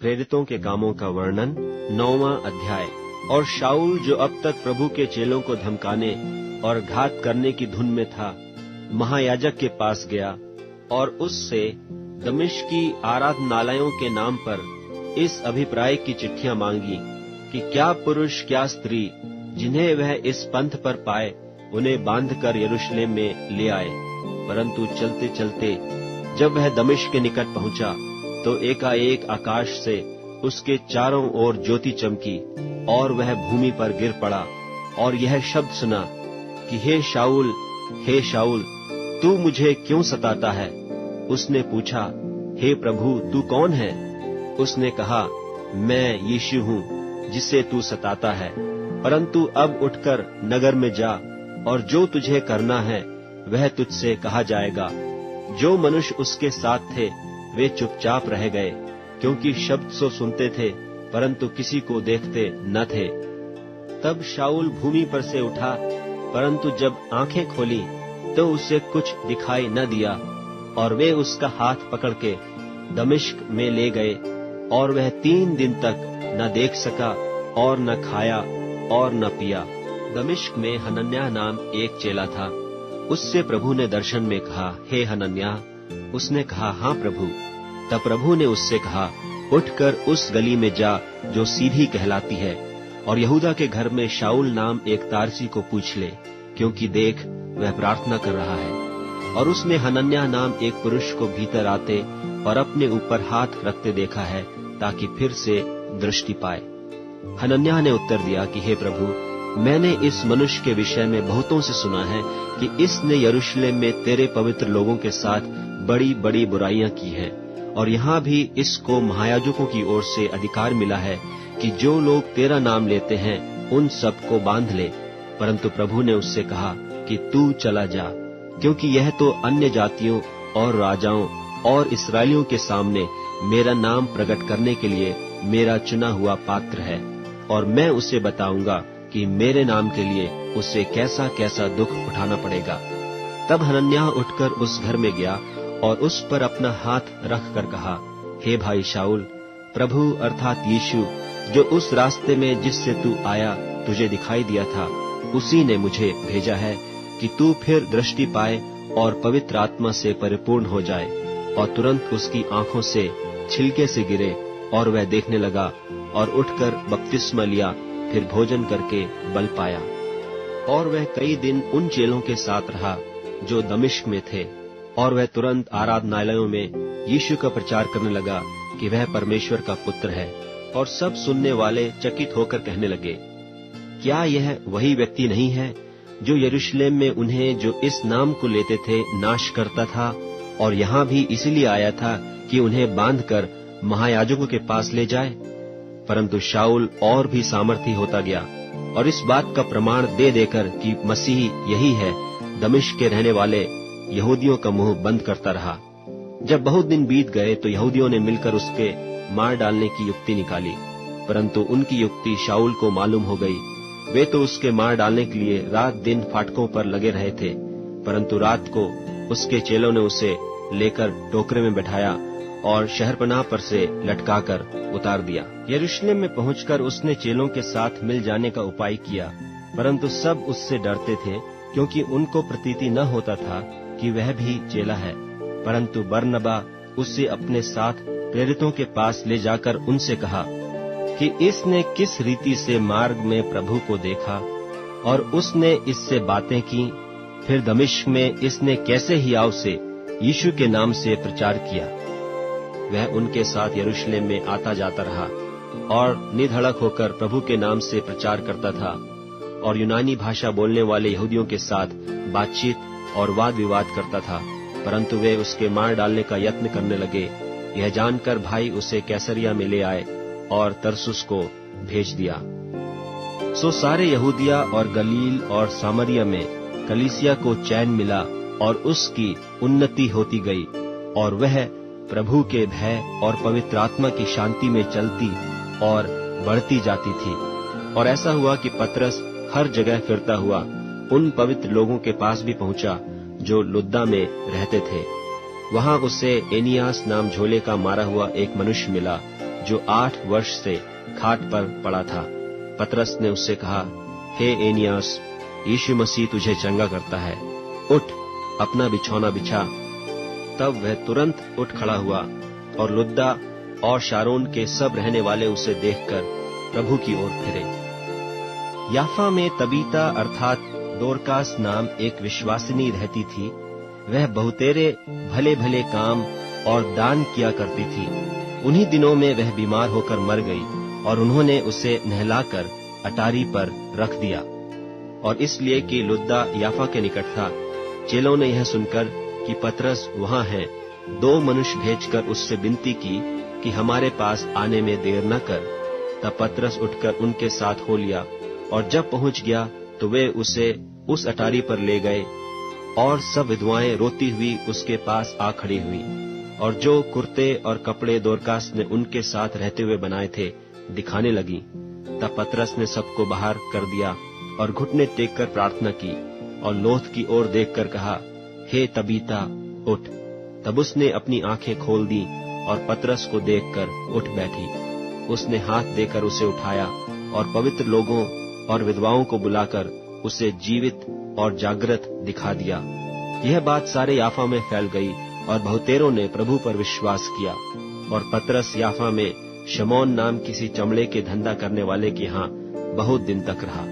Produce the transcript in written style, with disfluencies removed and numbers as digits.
प्रेरितों के कामों का वर्णन 9वां अध्याय। और शाऊल जो अब तक प्रभु के चेलों को धमकाने और घात करने की धुन में था, महायाजक के पास गया और उससे दमिश्क की आराधनालयों के नाम पर इस अभिप्राय की चिट्ठियां मांगी कि क्या पुरुष क्या स्त्री जिन्हें वह इस पंथ पर पाए उन्हें बांधकर यरूशलेम में ले आए। परंतु चलते चलते जब वह दमिश्क के निकट पहुंचा तो एकाएक आकाश से उसके चारों ओर ज्योति चमकी और वह भूमि पर गिर पड़ा और यह शब्द सुना कि हे शाऊल, तू मुझे क्यों सताता है? उसने पूछा, हे प्रभु, तू कौन है? उसने कहा, मैं यीशु हूँ जिसे तू सताता है। परंतु अब उठकर नगर में जा और जो तुझे करना है वह तुझसे कहा जाएगा। जो मनुष्य उसके साथ थे वे चुपचाप रह गए, क्योंकि शब्द सो सुनते थे परंतु किसी को देखते न थे। तब शाऊल भूमि पर से उठा, परंतु जब आंखें खोली तो उसे कुछ दिखाई न दिया, और वे उसका हाथ पकड़ के दमिश्क में ले गए, और वह 3 दिन तक न देख सका और न खाया और न पिया। दमिश्क में हनन्याह नाम एक चेला था। उससे प्रभु ने दर्शन में कहा, हे हनन्याह। उसने कहा, हाँ प्रभु। तब प्रभु ने उससे कहा, उठकर उस गली में जा जो सीधी कहलाती है, और यहूदा के घर में शाऊल नाम एक तारसी को पूछ ले, क्योंकि देख वह प्रार्थना कर रहा है। और उसने हनन्याह नाम एक पुरुष को भीतर आते और अपने ऊपर हाथ रखते देखा है, ताकि फिर से दृष्टि पाए। हनन्याह ने उत्तर दिया कि हे प्रभु, मैंने इस मनुष्य के विषय में बहुतों से सुना है कि इसने यरूशलेम में तेरे पवित्र लोगों के साथ बड़ी बड़ी बुराइयां की हैं, और यहाँ भी इसको महायाजकों की ओर से अधिकार मिला है कि जो लोग तेरा नाम लेते हैं उन सबको बांध ले। परंतु प्रभु ने उससे कहा कि तू चला जा, क्योंकि यह तो अन्य जातियों और राजाओं और इस्राएलियों के सामने मेरा नाम प्रकट करने के लिए मेरा चुना हुआ पात्र है, और मैं उसे बताऊंगा कि मेरे नाम के लिए उसे कैसा कैसा दुख उठाना पड़ेगा। तब हनन्याह उठकर उस घर में गया और उस पर अपना हाथ रख कर कहा, हे भाई शाऊल, प्रभु अर्थात यीशु जो उस रास्ते में जिससे तू आया तुझे दिखाई दिया था, उसी ने मुझे भेजा है कि तू फिर दृष्टि पाए और पवित्र आत्मा से परिपूर्ण हो जाए। और तुरंत उसकी आंखों से छिलके से गिरे और वह देखने लगा, और उठकर बपतिस्मा लिया, फिर भोजन करके बल पाया। और वह कई दिन उन चेलों के साथ रहा जो दमिश्क में थे, और वह तुरंत आराधनालयों में यीशु का प्रचार करने लगा कि वह परमेश्वर का पुत्र है। और सब सुनने वाले चकित होकर कहने लगे, क्या यह वही व्यक्ति नहीं है जो यरूशलेम में उन्हें जो इस नाम को लेते थे नाश करता था, और यहाँ भी इसीलिए आया था कि उन्हें बांधकर महायाजकों के पास ले जाए? परंतु शाऊल और भी सामर्थी होता गया, और इस बात का प्रमाण दे देकर कि मसीह यही है, दमिश्क के रहने वाले यहूदियों का मुंह बंद करता रहा। जब बहुत दिन बीत गए तो यहूदियों ने मिलकर उसके मार डालने की युक्ति निकाली, परंतु उनकी युक्ति शाऊल को मालूम हो गई। वे तो उसके मार डालने के लिए रात दिन फाटकों पर लगे रहे थे, परंतु रात को उसके चेलों ने उसे लेकर टोकरे में बैठाया और शहरपनाह पर से लटकाकर उतार दिया। यरूशलेम में पहुंचकर उसने चेलों के साथ मिल जाने का उपाय किया, परंतु सब उससे डरते थे, क्योंकि उनको प्रतीति न होता था कि वह भी चेला है। परंतु बरनबा उसे अपने साथ प्रेरितों के पास ले जाकर उनसे कहा कि इसने किस रीति से मार्ग में प्रभु को देखा और उसने इससे बातें की। फिर दमिश्क में इसने कैसे हियाव से यीशु के नाम से प्रचार किया। वह उनके साथ यरूशलेम में आता जाता रहा और निधड़क होकर प्रभु के नाम से प्रचार करता था, और यूनानी भाषा बोलने वाले यहूदियों के साथ बातचीत और वाद विवाद करता था। परंतु वे उसके मार डालने का यत्न करने लगे। यह जानकर भाई उसे कैसरिया में ले आए और तरसुस को भेज दिया। सो सारे यहूदिया और गलील और सामरिया में कलीसिया को चैन मिला और उसकी उन्नति होती गई, और वह प्रभु के भय और पवित्र आत्मा की शांति में चलती और बढ़ती जाती थी। और ऐसा हुआ कि पतरस हर जगह फिरता हुआ उन पवित्र लोगों के पास भी पहुंचा जो लुद्दा में रहते थे। वहां उसे एनियास नाम झोले का मारा हुआ एक मनुष्य मिला, जो 8 वर्ष से खाट पर पड़ा था। पतरस ने उससे कहा, हे एनियास, यीशु मसीह तुझे चंगा करता है, उठ, अपना बिछौना बिछा। तब वह तुरंत उठ खड़ा हुआ और लुद्दा और शारोन के सब रहने वाले उसे देखकर प्रभु की ओर फिरे। याफा में तबीता अर्थात दोरकास नाम एक विश्वासिनी रहती थी। वह बहुतेरे भले भले काम और दान किया करती थी। उन्हीं दिनों में वह बीमार होकर मर गई और उन्होंने उसे नहलाकर अटारी पर रख दिया। और इसलिए कि लुद्दा याफा के निकट था, चेलों ने यह सुनकर कि पतरस वहां है, 2 मनुष्य भेजकर उससे विनती की कि हमारे पास आने में देर न कर। तब पतरस उठकर उनके साथ हो लिया, और जब पहुंच गया तो वे उसे उस अटारी पर ले गए, और सब विधवाएं रोती हुई उसके पास आ खड़ी हुई, और जो कुर्ते और कपड़े दोरकास ने उनके साथ रहते हुए बनाए थे दिखाने लगी। तब पतरस ने सबको बाहर कर दिया और घुटने टेककर प्रार्थना की और लोथ की ओर देखकर कहा, हे तबीता, उठ। तब उसने अपनी आंखें खोल दी और पतरस को देखकर उठ बैठी। उसने हाथ देकर उसे उठाया और पवित्र लोगों और विधवाओं को बुलाकर उसे जीवित और जागृत दिखा दिया। यह बात सारे याफा में फैल गई और बहुतेरों ने प्रभु पर विश्वास किया। और पतरस याफा में शमौन नाम किसी चमड़े के धंधा करने वाले के यहाँ बहुत दिन तक रहा।